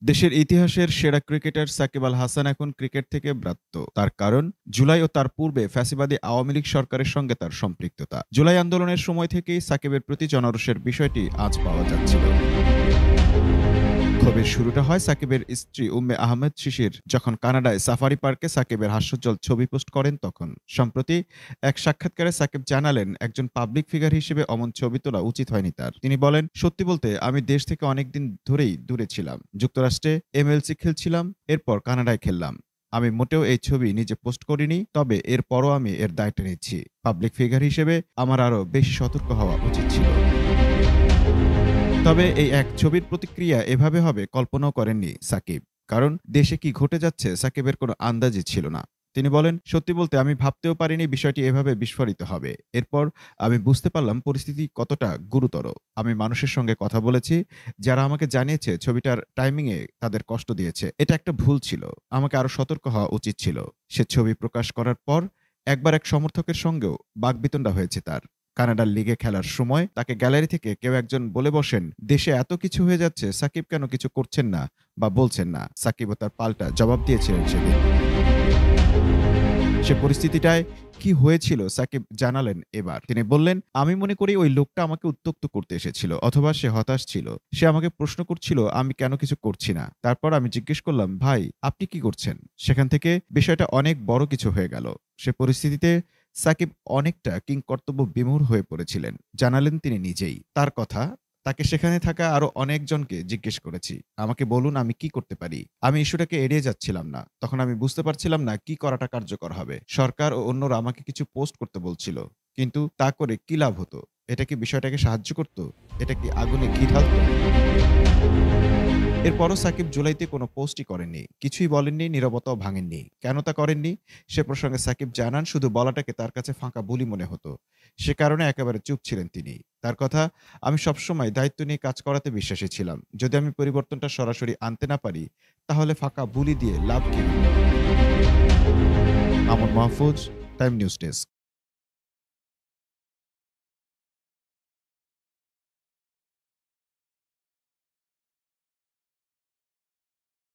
দেশের ইতিহাসের সেরা ক্রিকেটার সাকিব আল হাসান এখন ক্রিকেট থেকে ব্রাত্য। তার কারণ জুলাই ও তার পূর্বে ফ্যাসিবাদী আওয়ামী লীগ সরকারের সঙ্গে তার সম্পৃক্ততা। জুলাই আন্দোলনের সময় থেকেই সাকিবের প্রতি জনরোষের বিষয়টি আজ পাওয়া যাচ্ছিল। ক্ষোভের শুরুটা হয় সাকিবের স্ত্রী উম্মে আহমেদ শিশির যখন কানাডায় সাফারি পার্কে সাকিবের হাস্যোজ্জ্বল ছবি পোস্ট করেন তখন। সম্প্রতি এক সাক্ষাৎকারে সাকিব জানালেন, একজন পাবলিক ফিগার হিসেবে অমন ছবি তোলা উচিত হয়নি তার। তিনি বলেন, সত্যি বলতে আমি দেশ থেকে অনেকদিন ধরেই দূরে ছিলাম। যুক্তরাষ্ট্রে এমএলসি খেলছিলাম, এরপর কানাডায় খেললাম। আমি মোটেও এই ছবি নিজে পোস্ট করিনি, তবে এরপরও আমি এর দায়টা নিচ্ছি। পাবলিক ফিগার হিসেবে আমার আরও বেশি সতর্ক হওয়া উচিত ছিল। তবে এই এক ছবির প্রতিক্রিয়া এভাবে হবে কল্পনাও করেননি সাকিব। কারণ দেশে কি ঘটে যাচ্ছে সাকিবের কোনো আন্দাজই ছিল না। তিনি বলেন, সত্যি বলতে আমি ভাবতেও পারিনি বিষয়টি এভাবে বিস্ফোরিত হবে। এরপর আমি বুঝতে পারলাম পরিস্থিতি কতটা গুরুতর। আমি মানুষের সঙ্গে কথা বলেছি যারা আমাকে জানিয়েছে ছবিটার টাইমিংয়ে তাদের কষ্ট দিয়েছে। এটা একটা ভুল ছিল। আমাকে আরো সতর্ক হওয়া উচিত ছিল। সে ছবি প্রকাশ করার পর একবার এক সমর্থকের সঙ্গেও বাকবিতণ্ডা হয়েছে তার। কানাডার লিগে খেলার সময় তাকে গ্যালারি থেকে কেউ একজন বলে বসেন, দেশে এত কিছু হয়ে যাচ্ছে, সাকিব কেন কিছু করছেন না বা বলছেন না। সাকিবও তার পাল্টা জবাব দিয়েছিলেন সেদিন। সে পরিস্থিতিটায় কি হয়েছিল সাকিব জানালেন এবার। তিনি বললেন, আমি মনে করি ওই লোকটা আমাকে উত্ত্যক্ত করতে এসেছিল, অথবা সে হতাশ ছিল। সে আমাকে প্রশ্ন করছিল আমি কেন কিছু করছি না। তারপর আমি জিজ্ঞেস করলাম, ভাই আপনি কি করছেন? সেখান থেকে বিষয়টা অনেক বড় কিছু হয়ে গেল। সে পরিস্থিতিতে সাকিব অনেকটা কিংকর্তব্য বিমূঢ় হয়ে পড়েছিলেন, জানালেন তিনি নিজেই। তার কথা, তাকে সেখানে থাকা আরো অনেকজনকে জিজ্ঞেস করেছি, আমাকে বলুন আমি কি করতে পারি। আমি ইস্যুটাকে এড়িয়ে যাচ্ছিলাম না। তখন আমি বুঝতে পারছিলাম না কি করাটা কার্যকর হবে। সরকার ও অন্যরা আমাকে কিছু পোস্ট করতে বলছিল, কিন্তু তা করে কি লাভ হতো? এটা কি বিষয়টাকে সাহায্য করত? এটা কি আগুনে ঘি ঢালত? এরপরও সাকিব জুলাইতে কোনো পোস্টই করেননি, কিছুই বলেননি, নীরবতাও ভাঙেননি। কেন তা করেননি সে প্রসঙ্গে সাকিব জানান, শুধু বলাটাকে তার কাছে ফাঁকা বুলি মনে হতো। সে কারণে একেবারে চুপ ছিলেন তিনি। তার কথা, আমি সবসময় দায়িত্ব নিয়ে কাজ করাতে বিশ্বাসী ছিলাম। যদি আমি পরিবর্তনটা সরাসরি আনতে না পারি, তাহলে ফাঁকা বুলি দিয়ে লাভ কি? আমন মাহফুজ, টাইম নিউজ ডেস্ক।